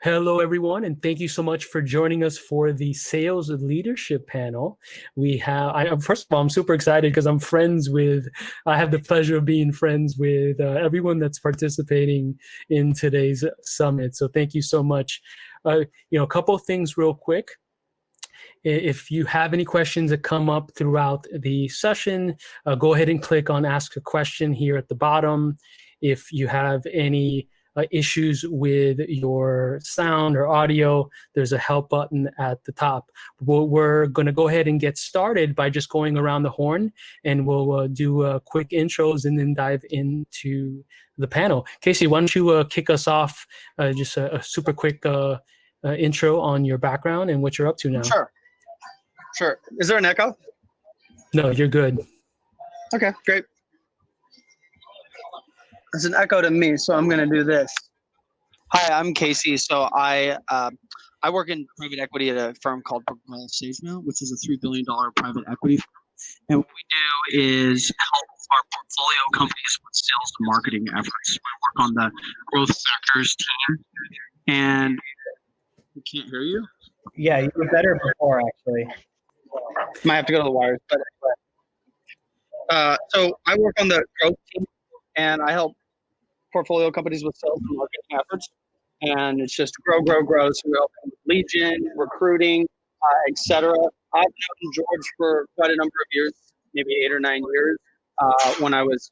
Hello, everyone, and thank you so much for joining us for the Sales Leadership panel. First of all, I'm super excited because I have the pleasure of being friends with everyone that's participating in today's summit. So thank you so much. A couple of things real quick. If you have any questions that come up throughout the session, go ahead and click on Ask a Question here at the bottom. If you have any issues with your sound or audio, there's a help button at the top. We're going to go ahead and get started by just going around the horn, and we'll do quick intros and then dive into the panel. Casey, why don't you kick us off, just a super quick intro on your background and what you're up to now. Sure. Is there an echo? No, you're good. Okay, great. It's an echo to me, so I'm going to do this. Hi, I'm Casey. So I work in private equity at a firm called Bregal Sagemount, which is a $3 billion private equity firm. And what we do is help our portfolio companies with sales and marketing efforts. We work on the growth factors team. And we can't hear you? Yeah, you were better before, actually. Might have to go to the wires. So I work on the growth team, and I help portfolio companies with sales and marketing efforts. And it's just grow. So we help them with lead gen, recruiting, etc. I've known George for quite a number of years, maybe 8 or 9 years, when I was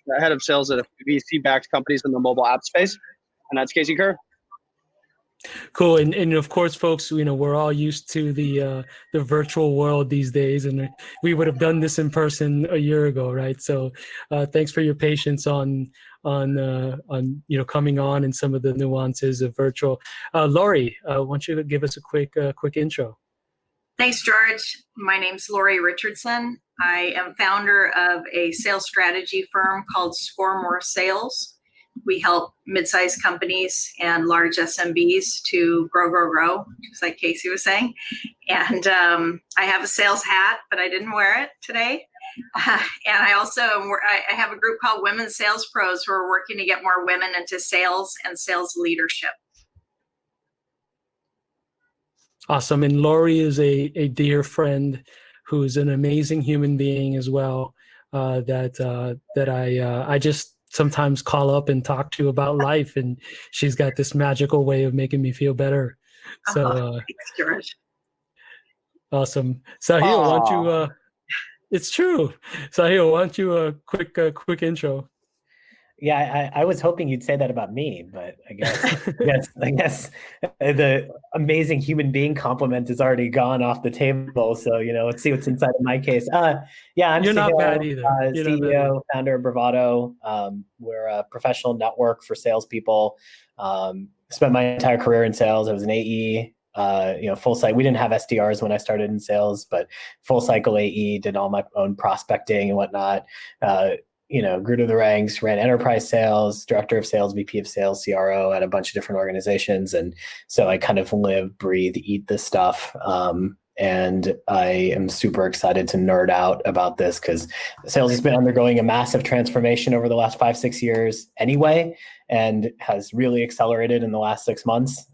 the head of sales at a VC-backed companies in the mobile app space. And that's Casey Kerr. Cool. And of course, folks, we're all used to the virtual world these days, and we would have done this in person a year ago, right? So thanks for your patience on coming on and some of the nuances of virtual. Lori, why don't you give us a quick intro? Thanks, George. My name's Lori Richardson. I am founder of a sales strategy firm called Score More Sales. We help mid-sized companies and large SMBs to grow, just like Casey was saying. And I have a sales hat, but I didn't wear it today. And I also I have a group called Women Sales Pros who are working to get more women into sales and sales leadership. Awesome. And Lori is a dear friend who's an amazing human being as well, that I just sometimes call up and talk to about life, and she's got this magical way of making me feel better. So thanks, George. Awesome. Sahil, why don't you it's true. Sahil, why don't you a quick intro? Yeah, I was hoping you'd say that about me, but I guess the amazing human being compliment is already gone off the table. So let's see what's inside of my case. I'm You're Sahil, not bad either. CEO, founder of Bravado. We're a professional network for salespeople. Spent my entire career in sales. I was an AE. Full cycle. We didn't have SDRs when I started in sales, but full cycle AE, did all my own prospecting and whatnot. Grew to the ranks, ran enterprise sales, director of sales, VP of sales, CRO at a bunch of different organizations. And so I kind of live, breathe, eat this stuff. And I am super excited to nerd out about this because sales has been undergoing a massive transformation over the last 5-6 years anyway, and has really accelerated in the last 6 months.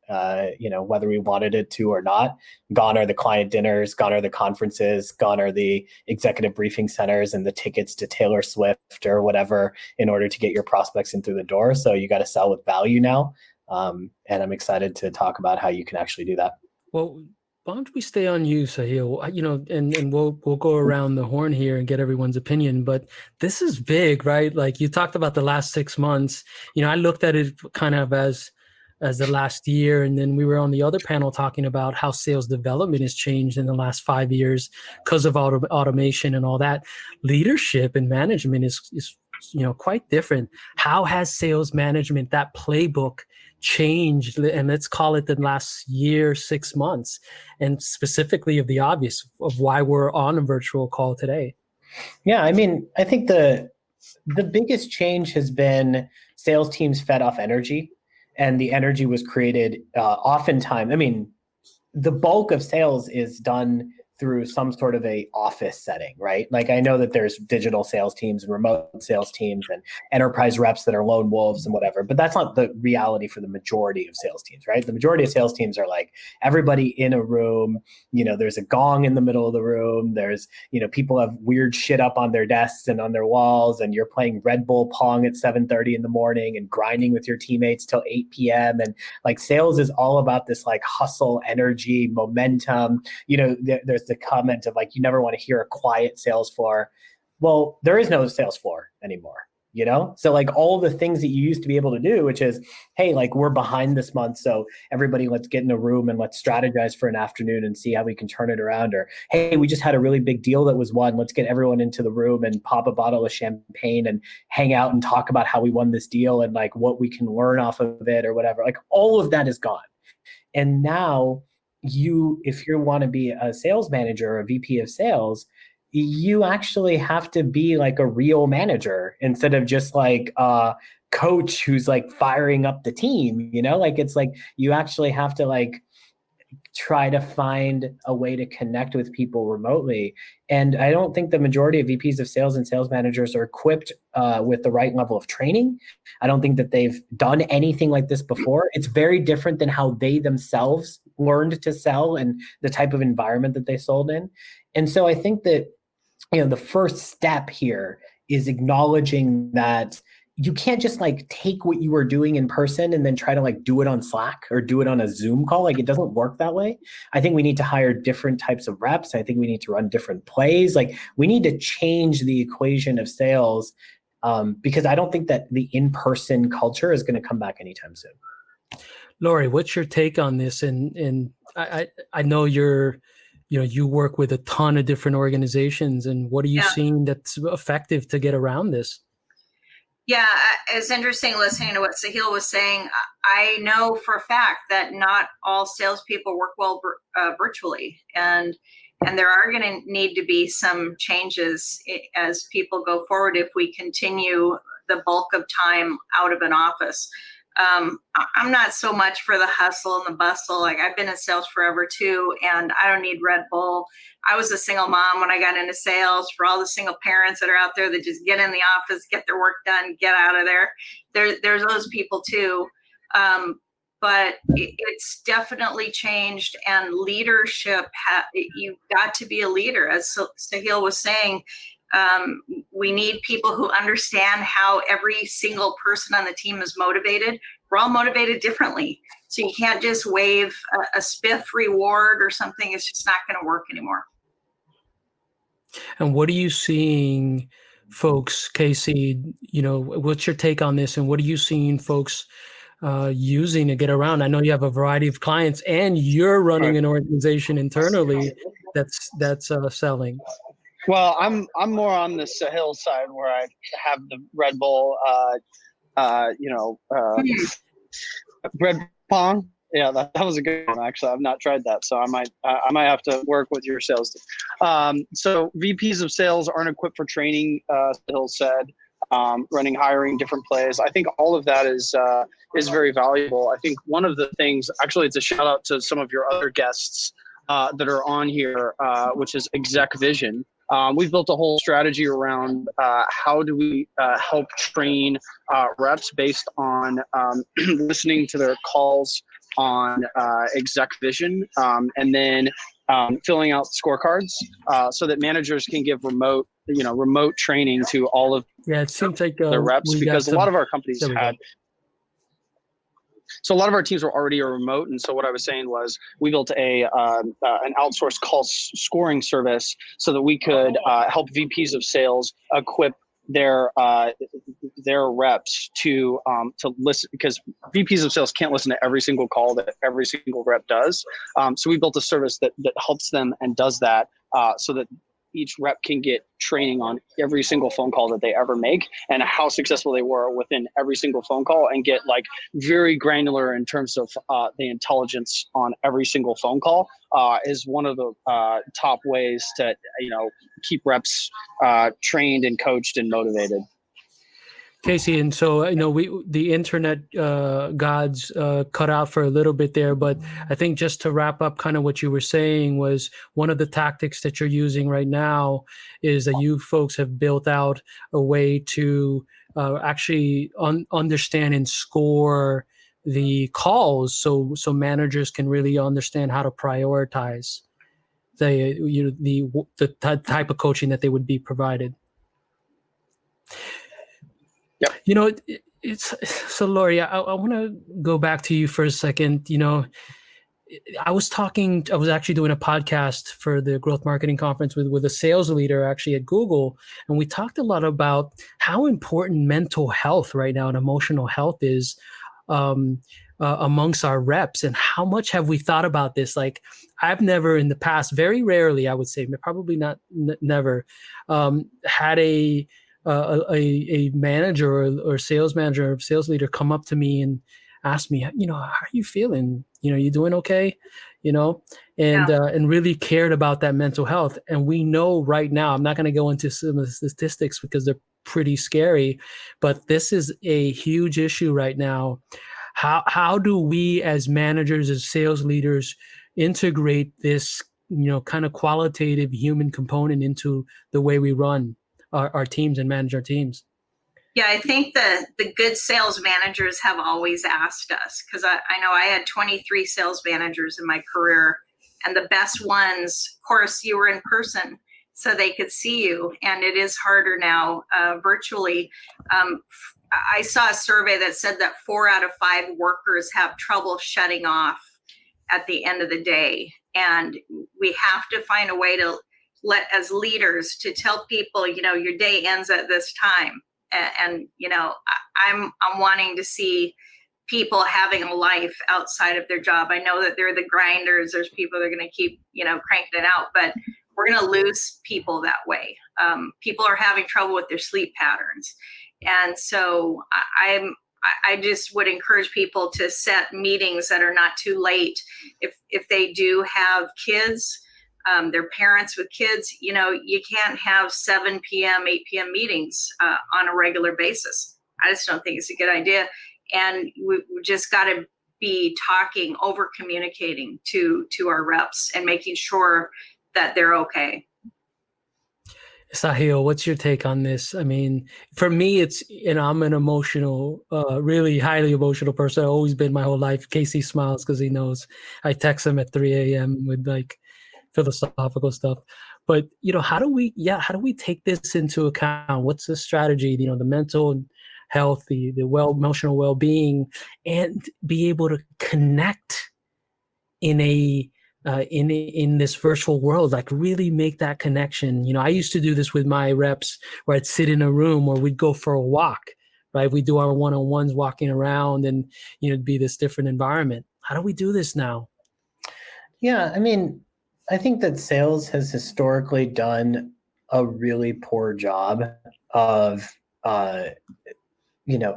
Whether we wanted it to or not. Gone are the client dinners, gone are the conferences, gone are the executive briefing centers and the tickets to Taylor Swift or whatever in order to get your prospects in through the door. So you got to sell with value now. And I'm excited to talk about how you can actually do that. Well, why don't we stay on you, Sahil? And we'll go around the horn here and get everyone's opinion. But this is big, right? Like you talked about the last 6 months. I looked at it kind of as the last year. And then we were on the other panel talking about how sales development has changed in the last 5 years because of automation and all that. Leadership and management is quite different. How has sales management, that playbook, changed? And let's call it the last year, 6 months, and specifically of the obvious of why we're on a virtual call today. Yeah, I mean, I think the biggest change has been sales teams fed off energy. And the energy was created oftentimes. I mean, the bulk of sales is done through some sort of a office setting, right? Like I know that there's digital sales teams and remote sales teams and enterprise reps that are lone wolves and whatever, but that's not the reality for the majority of sales teams, right? The majority of sales teams are like everybody in a room, there's a gong in the middle of the room. There's, people have weird shit up on their desks and on their walls, and you're playing Red Bull Pong at 7:30 in the morning and grinding with your teammates till 8 p.m. And like sales is all about this like hustle, energy, momentum. There's the comment of like, you never want to hear a quiet sales floor. Well, there is no sales floor anymore, So like all the things that you used to be able to do, which is, hey, like we're behind this month. So everybody, let's get in a room and let's strategize for an afternoon and see how we can turn it around. Or, hey, we just had a really big deal that was won. Let's get everyone into the room and pop a bottle of champagne and hang out and talk about how we won this deal and like what we can learn off of it or whatever. Like all of that is gone. And now if you want to be a sales manager or a VP of sales, you actually have to be like a real manager instead of just like a coach who's like firing up the team, like it's like you actually have to like try to find a way to connect with people remotely. And I don't think the majority of VPs of sales and sales managers are equipped with the right level of training. I don't think that they've done anything like this before. It's very different than how they themselves learned to sell and the type of environment that they sold in. And so I think that, the first step here is acknowledging that you can't just like take what you were doing in person and then try to like do it on Slack or do it on a Zoom call. Like it doesn't work that way. I think we need to hire different types of reps. I think we need to run different plays. Like we need to change the equation of sales because I don't think that the in-person culture is going to come back anytime soon. Lori, what's your take on this? And I know you work with a ton of different organizations, and what are you seeing that's effective to get around this? Yeah, it's interesting listening to what Sahil was saying. I know for a fact that not all salespeople work well virtually, and there are going to need to be some changes as people go forward if we continue the bulk of time out of an office. I'm not so much for the hustle and the bustle. Like I've been in sales forever too, and I don't need Red Bull. I was a single mom when I got into sales. For all the single parents that are out there that just get in the office, get their work done, get out of there. There's those people too. But it's definitely changed, and leadership, you've got to be a leader. As Sahil was saying, we need people who understand how every single person on the team is motivated. We're all motivated differently. So you can't just wave a spiff reward or something. It's just not going to work anymore. And what are you seeing, folks, Casey, what's your take on this? And what are you seeing folks using to get around? I know you have a variety of clients and you're running an organization internally that's selling. Well, I'm more on the Sahil side where I have the Red Bull, Red Pong. Yeah, that was a good one. Actually, I've not tried that, so I might have to work with your sales team. So VPs of sales aren't equipped for training. Sahil said, running, hiring, different plays. I think all of that is very valuable. I think one of the things, actually, it's a shout out to some of your other guests that are on here, which is Exec Vision. We've built a whole strategy around how do we help train reps based on listening to their calls on Exec Vision, and then filling out scorecards so that managers can give remote training to all of it seems like their reps, because a lot of our companies had. So a lot of our teams were already remote, and so what I was saying was we built an outsourced call scoring service so that we could help VPs of sales equip their reps to listen, because VPs of sales can't listen to every single call that every single rep does. So we built a service that helps them and does that so that each rep can get training on every single phone call that they ever make and how successful they were within every single phone call, and get like very granular in terms of the intelligence on every single phone call is one of the top ways to keep reps trained and coached and motivated. Casey, and so the internet gods cut out for a little bit there, but I think just to wrap up, kind of what you were saying was one of the tactics that you're using right now is that you folks have built out a way to actually understand and score the calls, so managers can really understand how to prioritize the type of coaching that they would be provided. Yep. It's so Lori, I want to go back to you for a second. I was actually doing a podcast for the growth marketing conference with a sales leader actually at Google. And we talked a lot about how important mental health right now and emotional health is amongst our reps, and how much have we thought about this? Like, I've never in the past, very rarely, I would say, probably not never, had a manager or sales manager or sales leader come up to me and ask me, how are you feeling? You doing okay? And really cared about that mental health. And we know right now, I'm not going to go into some of the statistics because they're pretty scary, but this is a huge issue right now. How do we as managers, as sales leaders, integrate this, kind of qualitative human component into the way we run our teams and manage our teams? Yeah, I think the good sales managers have always asked us, because I know I had 23 sales managers in my career, and the best ones, of course, you were in person so they could see you, and it is harder now virtually. I saw a survey that said that 4 out of 5 workers have trouble shutting off at the end of the day, and we have to find a way to as leaders to tell people, your day ends at this time. And I'm wanting to see people having a life outside of their job. I know that they're the grinders. There's people that are going to keep, cranking it out, but we're going to lose people that way. People are having trouble with their sleep patterns. And so I just would encourage people to set meetings that are not too late. If they do have kids, their parents with kids, you can't have 7 p.m., 8 p.m. meetings on a regular basis. I just don't think it's a good idea. And we just got to be talking, over communicating to our reps and making sure that they're okay. Sahil, what's your take on this? I mean, for me, I'm an emotional, really highly emotional person. I've always been my whole life. Casey smiles because he knows I text him at 3 a.m. with like philosophical stuff. But, how do we take this into account? What's the strategy, the mental health, the emotional well-being, and be able to connect in this virtual world, like really make that connection. I used to do this with my reps where I'd sit in a room or we'd go for a walk, right? We do our one-on-ones walking around and, it'd be this different environment. How do we do this now? Yeah, I mean, I think that sales has historically done a really poor job of,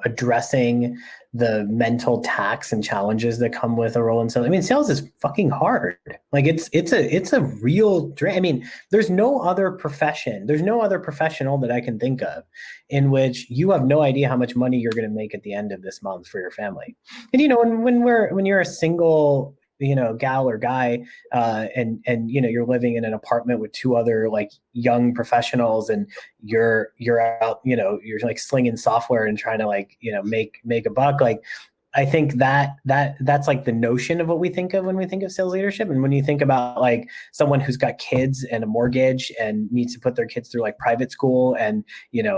addressing the mental tax and challenges that come with a role in sales. I mean, sales is fucking hard. Like it's a real drain. I mean, there's no other professional that I can think of in which you have no idea how much money you're going to make at the end of this month for your family. And when you're a single gal or guy, and you're living in an apartment with 2 other like young professionals, and you're out, you're like slinging software and trying to like, make a buck. Like, I think that's like the notion of what we think of when we think of sales leadership. And when you think about like someone who's got kids and a mortgage and needs to put their kids through like private school and,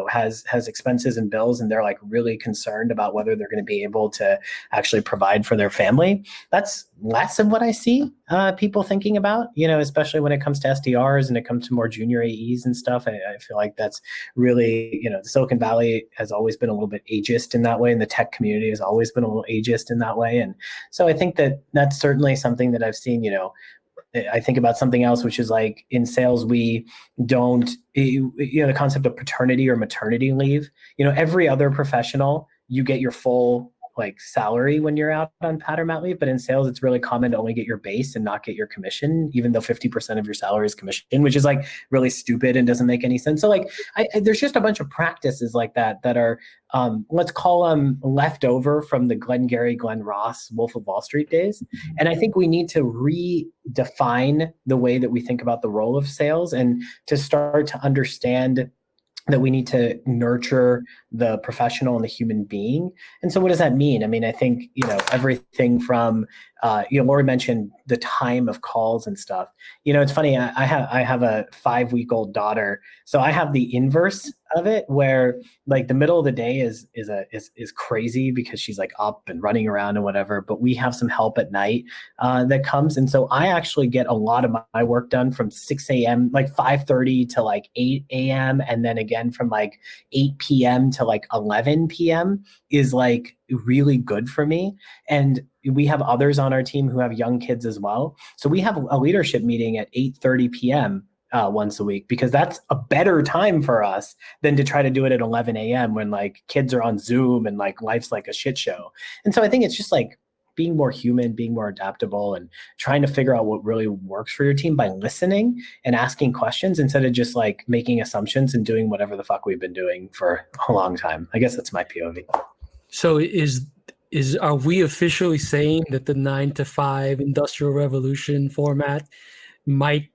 has expenses and bills, and they're like really concerned about whether they're going to be able to actually provide for their family. That's less of what I see people thinking about, especially when it comes to SDRs and it comes to more junior AEs and stuff. I feel like that's really, the Silicon Valley has always been a little bit ageist in that way, and the tech community has always been a little ageist in that way. And so I think that that's certainly something that I've seen. I think about something else, which is like in sales, we don't, the concept of paternity or maternity leave. Every other professional, you get your full like salary when you're out on pad or mat leave, but in sales, it's really common to only get your base and not get your commission, even though 50% of your salary is commission, which is like really stupid and doesn't make any sense. So like, there's just a bunch of practices like that are, let's call them leftover from the Glengarry, Glenn Ross, Wolf of Wall Street days. And I think we need to redefine the way that we think about the role of sales and to start to understand that we need to nurture the professional and the human being. And so what does that mean? I mean, I think, everything from, Lori mentioned the time of calls and stuff. It's funny. I have a 5-week-old daughter. So I have the inverse of it where like the middle of the day is crazy because she's like up and running around and whatever, but we have some help at night that comes. And so I actually get a lot of my work done from 6 a.m., like 5:30 to like 8 a.m. And then again from like 8 p.m. to like 11 p.m. is like really good for me. And we have others on our team who have young kids as well. So we have a leadership meeting at 8:30 p.m. Once a week, because that's a better time for us than to try to do it at 11 a.m. when like kids are on Zoom and like life's like a shit show. And so I think it's just like being more human, being more adaptable, and trying to figure out what really works for your team by listening and asking questions instead of just like making assumptions and doing whatever the fuck we've been doing for a long time. I guess that's my POV. So are we officially saying that the 9-to-5 industrial revolution format might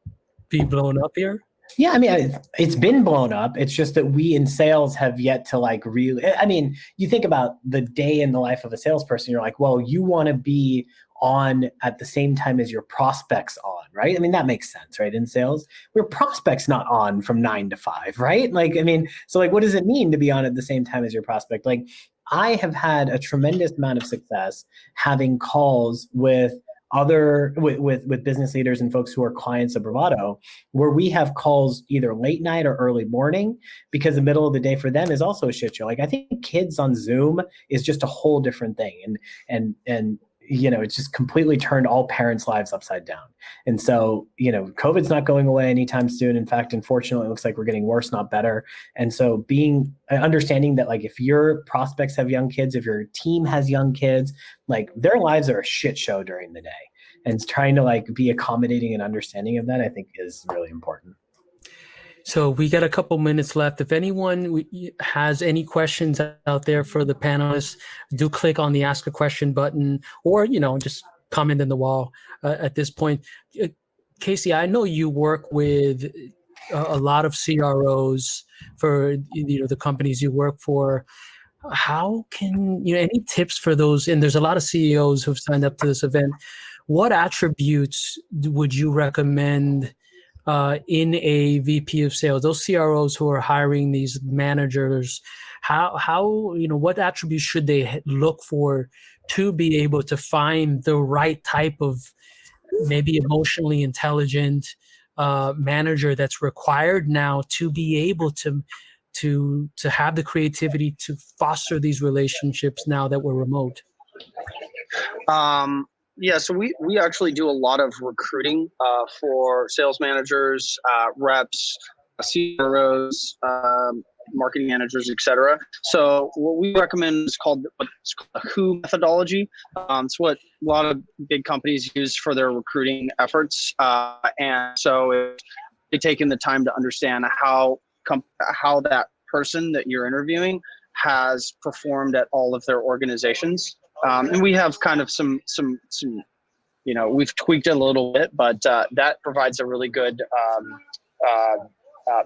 be blown up here? Yeah, I mean, it's been blown up. It's just that we in sales have yet to like really, I mean, you think about the day in the life of a salesperson, you're like, well, you want to be on at the same time as your prospects on, right? I mean, that makes sense, right? In sales, your prospects not on from 9 to 5, right? Like, I mean, so like, what does it mean to be on at the same time as your prospect? Like, I have had a tremendous amount of success having calls with business leaders and folks who are clients of Bravado, where we have calls either late night or early morning, because the middle of the day for them is also a shit show. Like I think kids on Zoom is just a whole different thing. And it's just completely turned all parents' lives upside down. And so, COVID's not going away anytime soon. In fact, unfortunately, it looks like we're getting worse, not better. And so understanding that like if your prospects have young kids, if your team has young kids, like their lives are a shit show during the day. And trying to like be accommodating and understanding of that, I think is really important. So we got a couple minutes left. If anyone has any questions out there for the panelists, do click on the Ask a Question button, or just comment in the wall at this point. Casey, I know you work with a lot of CROs for the companies you work for. How can any tips for those? And there's a lot of CEOs who've signed up to this event. What attributes would you recommend in a VP of sales, those CROs who are hiring these managers? What attributes should they look for to be able to find the right type of maybe emotionally intelligent manager that's required now to be able to have the creativity to foster these relationships now that we're remote? Yeah, so we actually do a lot of recruiting for sales managers, reps, CROs, marketing managers, etc. So what we recommend is called a WHO methodology. It's what a lot of big companies use for their recruiting efforts. And so they taken the time to understand how that person that you're interviewing has performed at all of their organizations. And we have kind of some we've tweaked it a little bit, but that provides a really good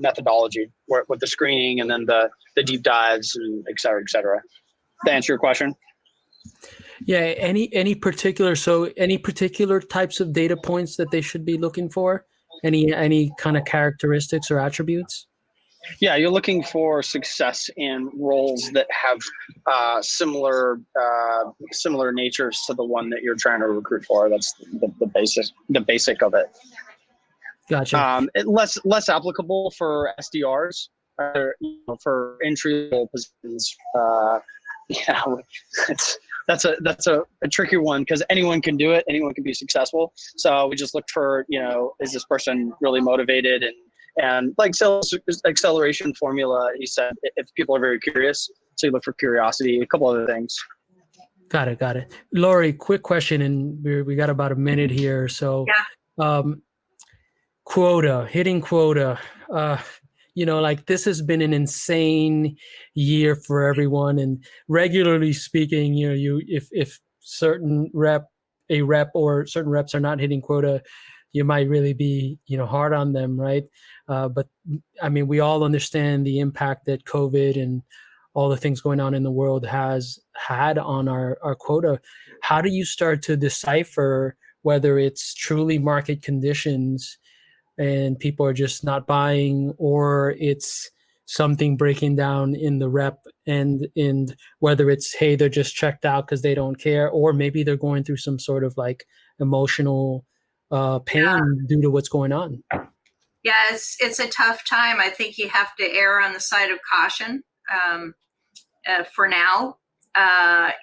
methodology with the screening and then the deep dives and et cetera, et cetera. To answer your question. Yeah. Any particular types of data points that they should be looking for? Any kind of characteristics or attributes? Yeah, you're looking for success in roles that have similar natures to the one that you're trying to recruit for. That's the basic of it. Gotcha. Less applicable for SDRs, for entry level positions. That's a tricky one because anyone can do it. Anyone can be successful. So we just look for, is this person really motivated and like sales acceleration formula, he said, if people are very curious, so you look for curiosity, a couple other things. Got it. Got it. Lori, quick question, and we got about a minute here. So, hitting quota. Like this has been an insane year for everyone, and regularly speaking, if a rep or certain reps are not hitting quota, you might really be hard on them, right? But I mean, we all understand the impact that COVID and all the things going on in the world has had on our quota. How do you start to decipher whether it's truly market conditions and people are just not buying, or it's something breaking down in the rep, and whether it's, hey, they're just checked out because they don't care, or maybe they're going through some sort of like emotional pain due to what's going on? Yeah, it's a tough time. I think you have to err on the side of caution for now.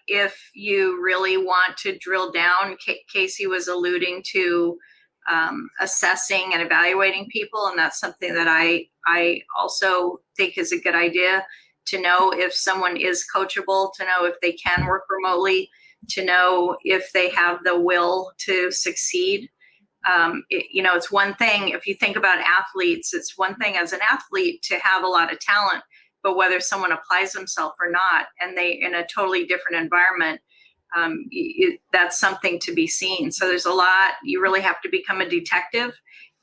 If you really want to drill down, Casey was alluding to assessing and evaluating people, and that's something that I also think is a good idea, to know if someone is coachable, to know if they can work remotely, to know if they have the will to succeed. It's one thing, if you think about athletes, it's one thing as an athlete to have a lot of talent, but whether someone applies themselves or not, and they in a totally different environment, that's something to be seen. So there's a lot, you really have to become a detective,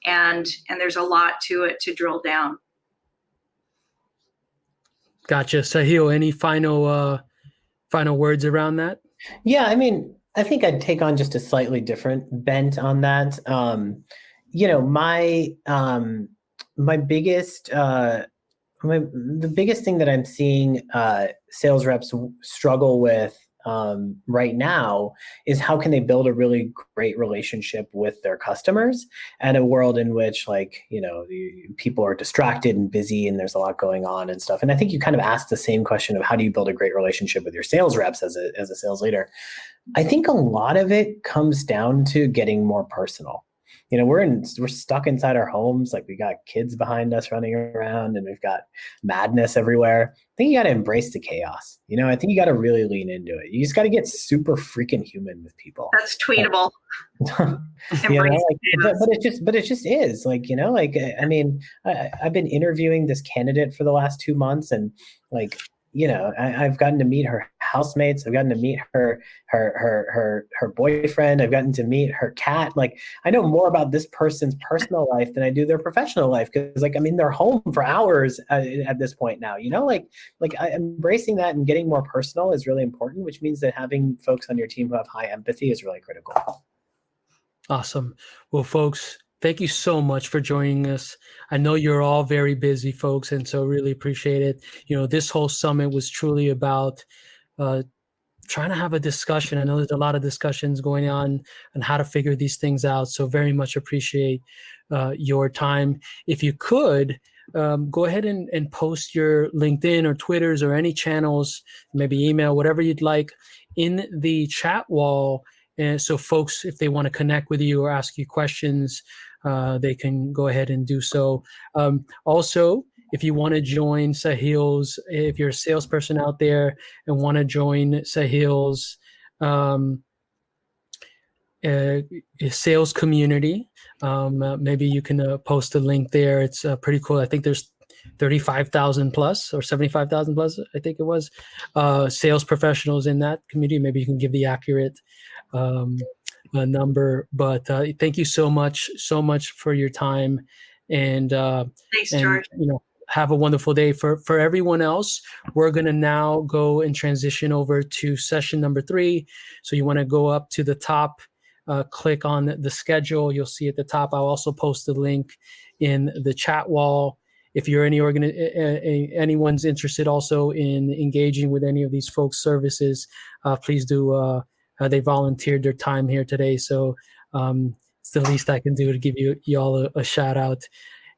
and there's a lot to it to drill down. Gotcha. Sahil, any final words around that? Yeah, I mean, I think I'd take on just a slightly different bent on that. My biggest the biggest thing that I'm seeing sales reps struggle with right now is how can they build a really great relationship with their customers in a world in which, people are distracted and busy and there's a lot going on and stuff. And I think you kind of asked the same question of how do you build a great relationship with your sales reps as a sales leader. I think a lot of it comes down to getting more personal. We're stuck inside our homes. Like, we got kids behind us running around and we've got madness everywhere. I think you got to embrace the chaos. I think you got to really lean into it. You just got to get super freaking human with people. That's tweetable. But it just is I've been interviewing this candidate for the last 2 months, and I've gotten to meet her housemates. I've gotten to meet her boyfriend. I've gotten to meet her cat. I know more about this person's personal life than I do their professional life, because they're home for hours at this point now. Embracing that and getting more personal is really important, which means that having folks on your team who have high empathy is really critical. Awesome. Well, folks, thank you so much for joining us. I know you're all very busy, folks, and so really appreciate it. This whole summit was truly about trying to have a discussion. I know there's a lot of discussions going on how to figure these things out, so very much appreciate your time. If you could, go ahead and post your LinkedIn or Twitters or any channels, maybe email, whatever you'd like, in the chat wall. And so folks, if they want to connect with you or ask you questions, they can go ahead and do so. Also, if you want to join Sahil's, if you're a salesperson out there and want to join Sahil's sales community, maybe you can post a link there. It's pretty cool. I think there's 35,000 plus or 75,000 plus, I think it was, sales professionals in that community. Maybe you can give the accurate number, but thank you so much for your time, and thanks, George. Have a wonderful day. For everyone else, we're going to now go and transition over to session number 3. So you want to go up to the top, click on the schedule. You'll see at the top. I'll also post the link in the chat wall. If you're anyone's interested also in engaging with any of these folks' services, please do. They volunteered their time here today, so it's the least I can do to give you all a shout out.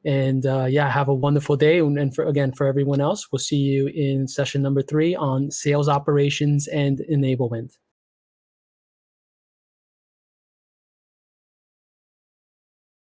And have a wonderful day. And for everyone else, we'll see you in session number 3 on sales operations and enablement.